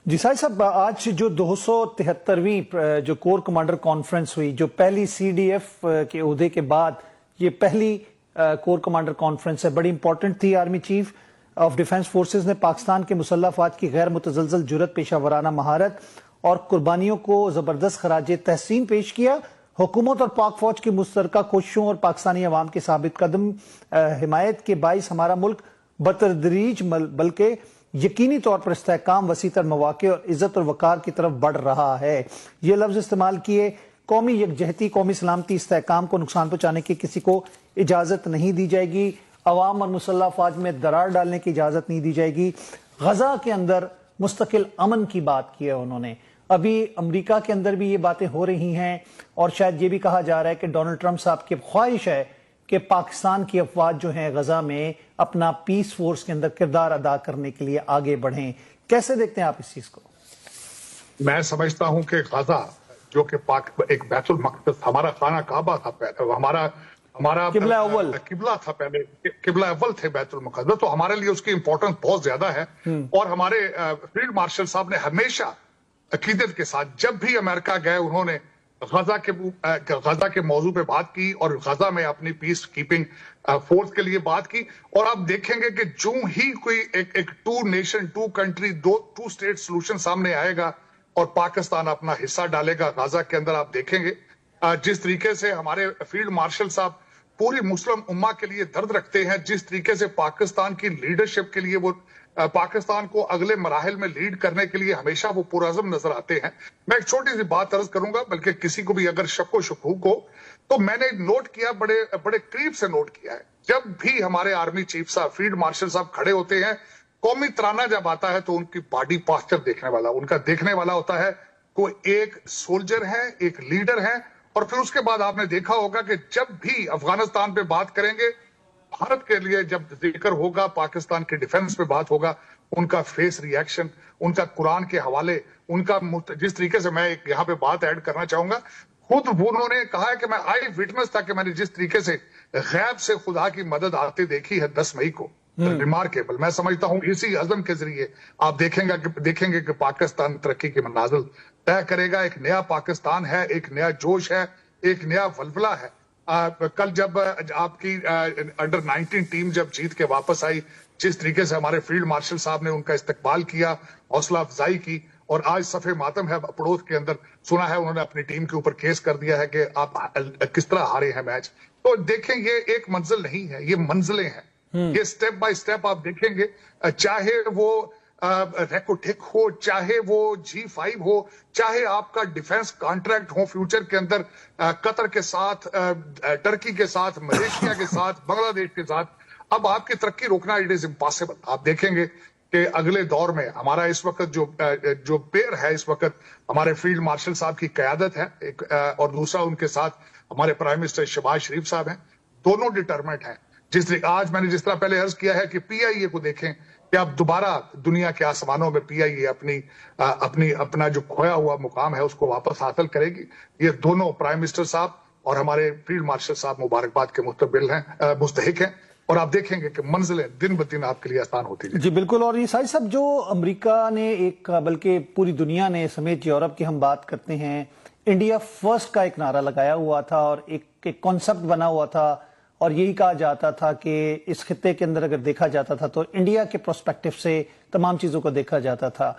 جی سائی صاحب، آج جو 273ویں جو کور کمانڈر کانفرنس ہوئی، جو پہلی سی ڈی ایف کے عہدے کے بعد یہ پہلی کور کمانڈر کانفرنس ہے، بڑی امپورٹنٹ تھی۔ Army chief of defence forces نے پاکستان کے مسلح افواج کی غیر متزلزل جرأت، پیشہ ورانہ مہارت اور قربانیوں کو زبردست خراج تحسین پیش کیا۔ حکومت اور پاک فوج کی مشترکہ کوششوں اور پاکستانی عوام کی ثابت قدم حمایت کے باعث ہمارا ملک بتدریج بلکہ یقینی طور پر استحکام، وسیع تر مواقع اور عزت اور وقار کی طرف بڑھ رہا ہے۔ یہ لفظ استعمال کیے، قومی یکجہتی، قومی سلامتی، استحکام کو نقصان پہنچانے کی کسی کو اجازت نہیں دی جائے گی۔ عوام اور مسلح افواج میں درار ڈالنے کی اجازت نہیں دی جائے گی۔ غزہ کے اندر مستقل امن کی بات کی ہے انہوں نے۔ ابھی امریکہ کے اندر بھی یہ باتیں ہو رہی ہیں اور شاید یہ بھی کہا جا رہا ہے کہ ڈونلڈ ٹرمپ صاحب کی خواہش ہے کہ پاکستان کی افواج جو ہیں غزہ میں اپنا پیس فورس کے اندر کردار ادا کرنے کے لیے آگے بڑھیں۔ کیسے دیکھتے ہیں آپ اس چیز کو؟ میں سمجھتا ہوں کہ غزہ جو کہ ایک بیت المقدس، ہمارا خانہ کعبہ تھا، ہمارا قبلہ اول قبلہ تھا، پہلے قبلہ اول تھے بیت المقدس، تو ہمارے لیے اس کی امپورٹنس بہت زیادہ ہے۔ اور ہمارے فیلڈ مارشل صاحب نے ہمیشہ عقیدت کے ساتھ جب بھی امریکہ گئے انہوں نے غزہ کے موضوع پہ بات کی اور غزہ میں اپنی پیس کیپنگ فورس کے لیے بات کی۔ اور آپ دیکھیں گے کہ جو ہی کوئی ایک two nation, two country, two state solution سامنے آئے گا اور پاکستان اپنا حصہ ڈالے گا غزہ کے اندر، آپ دیکھیں گے جس طریقے سے ہمارے فیلڈ مارشل صاحب پوری مسلم امہ کے لیے درد رکھتے ہیں، جس طریقے سے پاکستان کی لیڈرشپ کے لیے وہ پاکستان کو اگلے مراحل میں لیڈ کرنے کے لیے ہمیشہ وہ پرعزم نظر آتے ہیں۔ میں ایک چھوٹی سی بات عرض کروں گا، بلکہ کسی کو بھی اگر شک و شکوک ہو تو میں نے نوٹ کیا، بڑے قریب سے نوٹ کیا ہے، جب بھی ہمارے آرمی چیف صاحب، فیلڈ مارشل صاحب کھڑے ہوتے ہیں، قومی ترانہ جب آتا ہے تو ان کی باڈی پاسچر دیکھنے والا، ان کا دیکھنے والا ہوتا ہے کوئی ایک سولجر ہے، ایک لیڈر ہے۔ اور پھر اس کے بعد آپ نے دیکھا ہوگا کہ جب بھی افغانستان پہ بات کریں گے، بھارت کے لیے جب ذکر ہوگا، پاکستان کے ڈیفنس پہ بات ہوگا، ان کا فیس ری ایکشن، ان کا قرآن کے حوالے، ان کا جس طریقے سے میں یہاں پہ بات ایڈ کرنا چاہوں گا، خود انہوں نے کہا ہے کہ میں آئی وٹنس تھا کہ میں نے جس طریقے سے غیب سے خدا کی مدد آتے دیکھی ہے 10 مئی کو، ریمارکیبل۔ میں سمجھتا ہوں اسی عزم کے ذریعے آپ دیکھیں گے کہ پاکستان ترقی کی منازل طے کرے گا۔ ایک نیا پاکستان ہے، ایک نیا جوش ہے، ایک نیا ولولہ ہے۔ کل جب آپ کی انڈر 19 ٹیم جب جیت کے واپس آئی، جس طریقے سے ہمارے فیلڈ مارشل صاحب نے ان کا استقبال کیا، حوصلہ افزائی کی، اور آج صفحے ماتم ہے پڑوس کے اندر، سنا ہے انہوں نے اپنی ٹیم کے اوپر کیس کر دیا ہے کہ آپ کس طرح ہارے ہیں میچ۔ تو دیکھیں، یہ ایک منزل نہیں ہے، یہ منزلیں ہیں، یہ سٹیپ بائی سٹیپ آپ دیکھیں گے، چاہے وہ ریکوٹیک ہو، چاہے وہ G5 ہو، چاہے آپ کا ڈیفنس کانٹریکٹ ہو فیوچر کے اندر قطر کے ساتھ، ٹرکی کے ساتھ، ملیشیا کے ساتھ، بنگلہ دیش کے ساتھ، اب آپ کی ترقی روکنا اٹ از امپاسبل۔ آپ دیکھیں گے کہ اگلے دور میں ہمارا اس وقت جو پیر ہے، اس وقت ہمارے فیلڈ مارشل صاحب کی قیادت ہے، اور دوسرا ان کے ساتھ ہمارے پرائم منسٹر شہباز شریف صاحب ہیں، دونوں ڈٹرمنٹ ہیں۔ آج میں نے جس طرح پہلے عرض کیا ہے کہ PIA کو دیکھیں کہ اب دوبارہ دنیا کے آسمانوں میں PIA اپنا جو کھویا ہوا مقام ہے اس کو واپس حاصل کرے گی۔ یہ دونوں پرائم منسٹر صاحب اور ہمارے فیلڈ مارشل صاحب مبارکباد کے مستحق ہیں، اور آپ دیکھیں گے کہ منزلیں دن بدن آپ کے لیے آسان ہوتی ہیں۔ جی بالکل۔ اور یہ سائی صاحب، جو امریکہ نے بلکہ پوری دنیا نے سمیت یورپ کی ہم بات کرتے ہیں، انڈیا فرسٹ کا ایک نعرہ لگایا ہوا تھا اور ایک کانسیپٹ بنا ہوا تھا، اور یہی کہا جاتا تھا کہ اس خطے کے اندر اگر دیکھا جاتا تھا تو انڈیا کے پروسپیکٹو سے تمام چیزوں کو دیکھا جاتا تھا۔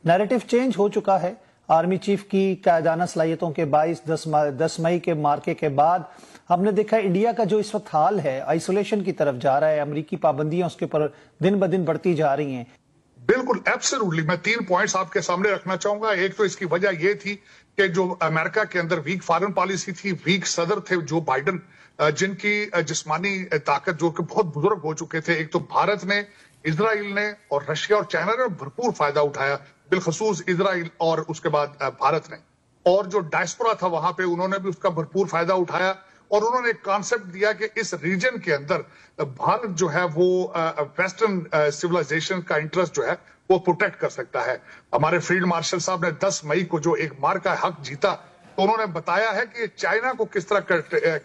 نیریٹو چینج ہو چکا ہے آرمی چیف کی قائدانہ صلاحیتوں کے باعث۔ 10 مئی کے مارکے کے بعد ہم نے دیکھا انڈیا کا جو اس وقت حال ہے، آئسولیشن کی طرف جا رہا ہے، امریکی پابندیاں اس کے اوپر دن بدن بڑھتی جا رہی ہیں۔ بالکل ایبسولوٹلی، میں 3 پوائنٹس آپ کے سامنے رکھنا چاہوں گا۔ ایک تو اس کی وجہ یہ تھی کہ جو امریکہ کے اندر ویک فارن پالیسی تھی، ویک صدر تھے جو بائیڈن، جن کی جسمانی طاقت جو کہ بہت بزرگ ہو چکے تھے۔ ایک تو بھارت نے، اسرائیل نے اور رشیا اور چائنا نے بھرپور فائدہ اٹھایا، بالخصوص اسرائیل اور اس کے بعد بھارت نے، اور جو ڈائسپورا تھا وہاں پہ انہوں نے بھی اس کا بھرپور فائدہ اٹھایا، اور انہوں نے ایک کانسیپٹ دیا کہ اس ریجن کے اندر بھارت جو ہے وہ ویسٹرن سیولائزیشن کا انٹرسٹ جو ہے وہ پروٹیکٹ کر سکتا ہے۔ ہمارے فیلڈ مارشل صاحب نے 10 مئی کو جو ایک مار کا حق جیتا، تو انہوں نے بتایا ہے کہ چائنا کو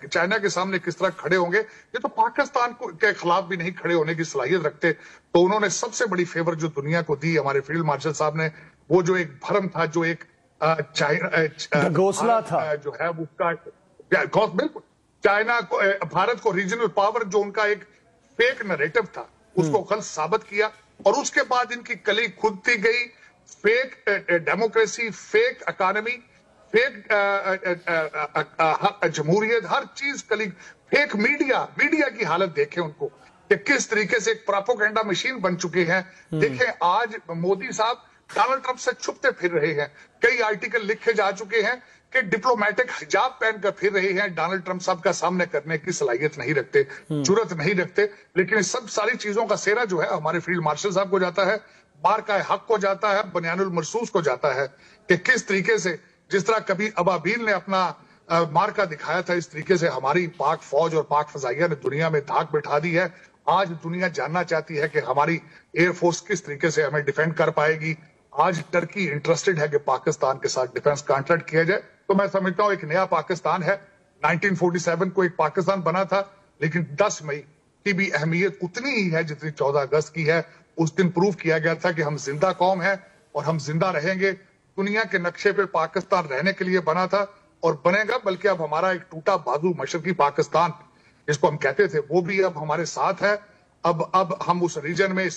چائنا کے سامنے کس طرح کھڑے ہوں گے، یہ تو پاکستان کے خلاف بھی نہیں کھڑے ہونے کی صلاحیت رکھتے۔ تو انہوں نے سب سے بڑی فیور جو دنیا کو دی ہمارے فیلڈ مارشل صاحب نے، वो जो एक भ्रम था, जो एक घोषणा था जो है उसका, बिल्कुल चाइना को, भारत को रीजनल पावर, जो उनका एक फेक नैरेटिव था, उसको गलत साबित किया। और उसके बाद इनकी कली खुदती गई, fake democracy, fake economy, fake जमहूरियत, हर चीज कली, फेक मीडिया की हालत देखें उनको कि किस तरीके से एक प्रोपेगेंडा मशीन बन चुके हैं। देखें आज मोदी साहब डोनाल्ड ट्रंप से छुपते फिर रहे हैं, कई आर्टिकल लिखे जा चुके हैं कि डिप्लोमेटिक हिजाब पहनकर फिर रहे हैं, डोनाल्ड ट्रंप साहब का सामने करने की सलाहियत नहीं रखते, जुर्रत नहीं रखते। लेकिन सब सारी चीजों का सेहरा जो है हमारे फील्ड मार्शल साहब को जाता है, मार्का हक को जाता है, बनियानुल मरसूस को जाता है कि किस तरीके से, जिस तरह कभी अबाबील ने अपना मार्का दिखाया था, इस तरीके से हमारी पाक फौज और पाक फजाइया ने दुनिया में धाक बिठा दी है। आज दुनिया जानना चाहती है कि हमारी एयरफोर्स किस तरीके से हमें डिफेंड कर पाएगी। आज टर्की इंटरेस्टेड है कि पाकिस्तान के साथ डिफेंस कॉन्ट्रैक्ट किया जाए। तो मैं समझता हूं एक नया पाकिस्तान है। 1947 को एक पाकिस्तान बना था, लेकिन 10 मई की भी अहमियत उतनी ही है जितनी 14 अगस्त की है। उस दिन प्रूव किया गया था कि हम जिंदा कौम है और हम जिंदा रहेंगे। दुनिया के नक्शे पे पाकिस्तान रहने के लिए बना था और बनेगा, बल्कि अब हमारा एक टूटा बाजू मशरकी पाकिस्तान जिसको हम कहते थे, वो भी अब हमारे साथ है। अब हम इस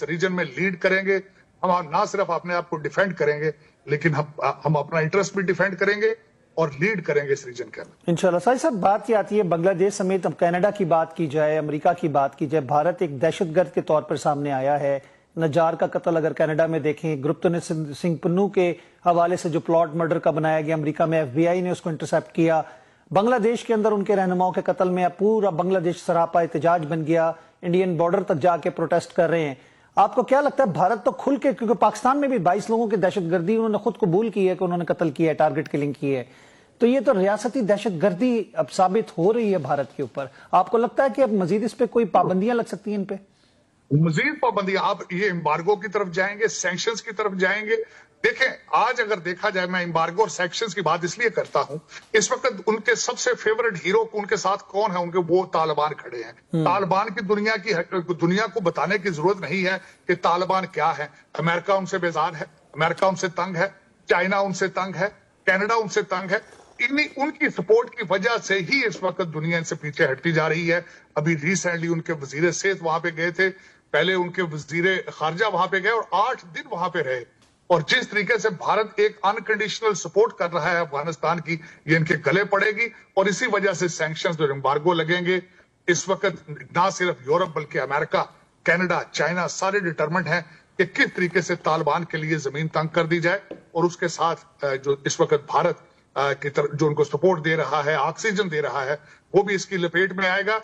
रीजन में लीड करेंगे। हम ना सिर्फ अपने आप को डिफेंड करेंगे, लेकिन हम अपना इंटरेस्ट भी डिफेंड करेंगे और लीड करेंगे इस रीजन के अंदर इंशाल्लाह। साहिब साहब, बात ये आती है बांग्लादेश समेत, अब कनाडा की बात की जाए, अमेरिका की बात की जाए, भारत एक दहशतगर्द के तौर पर सामने आया है। नजार का कत्ल अगर कनाडा में देखें, गुरप्तनेत्र सिंह पन्नू के हवाले से जो प्लॉट मर्डर का बनाया गया, अमेरिका में FBI ने उसको इंटरसेप्ट किया। बांग्लादेश के अंदर उनके रहनुमाओं के कत्ल में पूरा बांग्लादेश सरापा एहतजाज बन गया, इंडियन बॉर्डर तक जाके प्रोटेस्ट कर रहे हैं। आपको क्या लगता है, भारत तो खुल के, क्योंकि पाकिस्तान में भी 22 लोगों की दहशतगर्दी उन्होंने खुद कबूल की है कि उन्होंने कत्ल किया है, टारगेट किलिंग की है, तो ये तो रियासती दहशतगर्दी अब साबित हो रही है भारत के ऊपर। आपको लगता है कि अब मजीद इस पे कोई पाबंदियां लग सकती हैं इन पे? मजीद पाबंदियां, आप ये एम्बार्गो की तरफ जाएंगे, सैंक्शंस की तरफ जाएंगे। देखें आज अगर देखा जाए, मैं एम्बार्गो और सैंक्शंस की बात इसलिए करता हूं, इस वक्त उनके सबसे फेवरेट हीरो उनके साथ कौन है, उनके वो तालिबान खड़े हैं। तालिबान की दुनिया को बताने की जरूरत नहीं है कि तालिबान क्या है। अमेरिका उनसे बेजार है, अमेरिका उनसे तंग है, चाइना उनसे तंग है, कनाडा उनसे तंग है। उनकी सपोर्ट की वजह से ही इस वक्त दुनिया इनसे पीछे हटती जा रही है। अभी रिसेंटली उनके वजीर सेहत वहां पे गए थे, पहले उनके वजीर खारजा वहां पे गए और 8 दिन वहां पे रहे। और जिस तरीके से भारत एक अनकंडीशनल सपोर्ट कर रहा है अफगानिस्तान की, ये इनके गले पड़ेगी। और इसी वजह से सैंक्शंस और एम्बार्गो लगेंगे। इस वक्त ना सिर्फ यूरोप बल्कि अमेरिका, कनाडा, चाइना सारे डिटरमेंट हैं कि किस तरीके से तालिबान के लिए जमीन तंग कर दी जाए। और उसके साथ जो इस वक्त भारत की तरफ जो उनको सपोर्ट दे रहा है, ऑक्सीजन दे रहा है, वो भी इसकी लपेट में आएगा।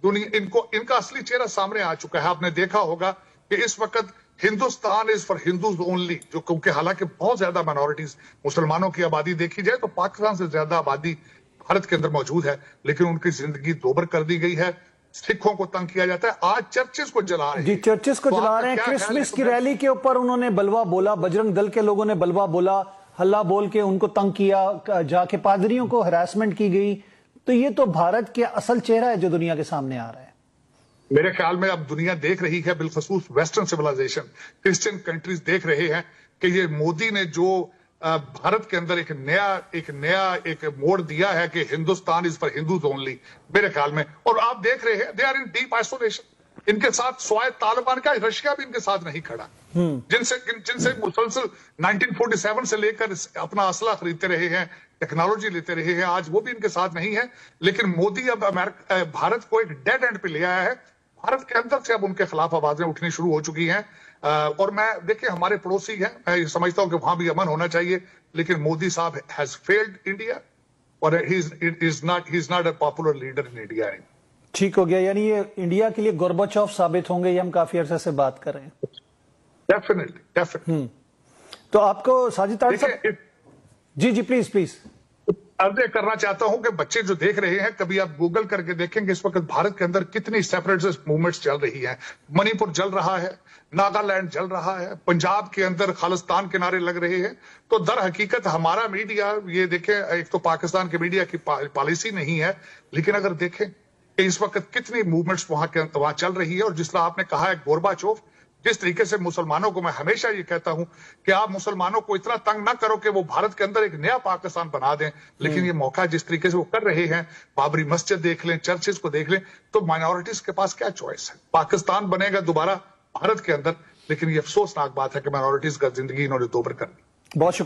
इनका असली चेहरा सामने आ चुका है। आपने देखा होगा कि इस वक्त Hindustan is for Hindus only, जो क्योंकि हालांकि बहुत ज्यादा माइनॉरिटीज, मुसलमानों की आबादी देखी जाए तो पाकिस्तान से ज्यादा आबादी भारत के अंदर मौजूद है, लेकिन उनकी जिंदगी दोबर कर दी गई है। सिखों को तंग किया जाता है। आज चर्चेस को जला रहे हैं जी, चर्चेस को जला रहे हैं। क्रिसमस की रैली के ऊपर उन्होंने बलवा बोला, बजरंग दल के लोगों ने बलवा बोला, हल्ला बोल के उनको तंग किया, जाके पादरियों को हरासमेंट की गई। तो ये तो भारत के असल चेहरा है जो दुनिया के सामने आ रहा है। मेरे ख्याल में अब दुनिया देख रही है, बिलखसूस वेस्टर्न सिविलाइजेशन, क्रिश्चियन कंट्रीज देख रहे हैं कि ये मोदी ने जो भारत के अंदर एक मोड़ दिया है कि Hindustan is for Hindus only, मेरे ख्याल में। और आप देख रहे हैं they are in deep isolation. इनके साथ स्वायत्त तालिबान का रशिया भी इनके साथ नहीं खड़ा, जिनसे मुसलसल 1947 से लेकर अपना असला खरीदते रहे हैं, टेक्नोलॉजी लेते रहे हैं, आज वो भी इनके साथ नहीं है। लेकिन मोदी अब भारत को एक डेड एंड पे ले आया है। भारत के अंदर से अब उनके खिलाफ आवाजें उठनी शुरू हो चुकी हैं। और मैं देखिए हमारे पड़ोसी हैं, मैं समझता हूं कि वहां भी अमन होना चाहिए, लेकिन मोदी साहब हैज फेल्ड इंडिया और he is not a popular leader in India. ठीक हो गया, यानी ये इंडिया के लिए गोर्बाचोव साबित होंगे, ये हम काफी अरसे से बात कर रहे हैं। डेफिनेटली। तो आपको साजिद साहब, जी प्लीज अर्ज करना चाहता हूं कि बच्चे जो देख रहे हैं, कभी आप गूगल करके देखेंगे इस वक्त भारत के अंदर कितनी सेपरेटिस्ट मूवमेंट्स चल रही हैं। मणिपुर जल रहा है, नागालैंड जल रहा है, पंजाब के अंदर खालिस्तान के नारे लग रहे हैं। तो दर हकीकत हमारा मीडिया, ये देखें, एक तो पाकिस्तान के मीडिया की पॉलिसी नहीं है, लेकिन अगर देखें कि इस वक्त कितनी मूवमेंट्स वहां चल रही है। और जिस तरह आपने कहा है गोरबाचोव, जिस तरीके से मुसलमानों को मैं हमेशा ये कहता हूं कि आप मुसलमानों को इतना तंग ना करो कि वो भारत के अंदर एक नया पाकिस्तान बना दें, लेकिन ये मौका जिस तरीके से वो कर रहे हैं, बाबरी मस्जिद देख लें, चर्चेस को देख लें, तो माइनॉरिटीज के पास क्या चॉइस है? पाकिस्तान बनेगा दोबारा भारत के अंदर, लेकिन ये अफसोसनाक बात है कि माइनॉरिटीज का जिंदगी इन्होंने दोबर कर दी। बहुत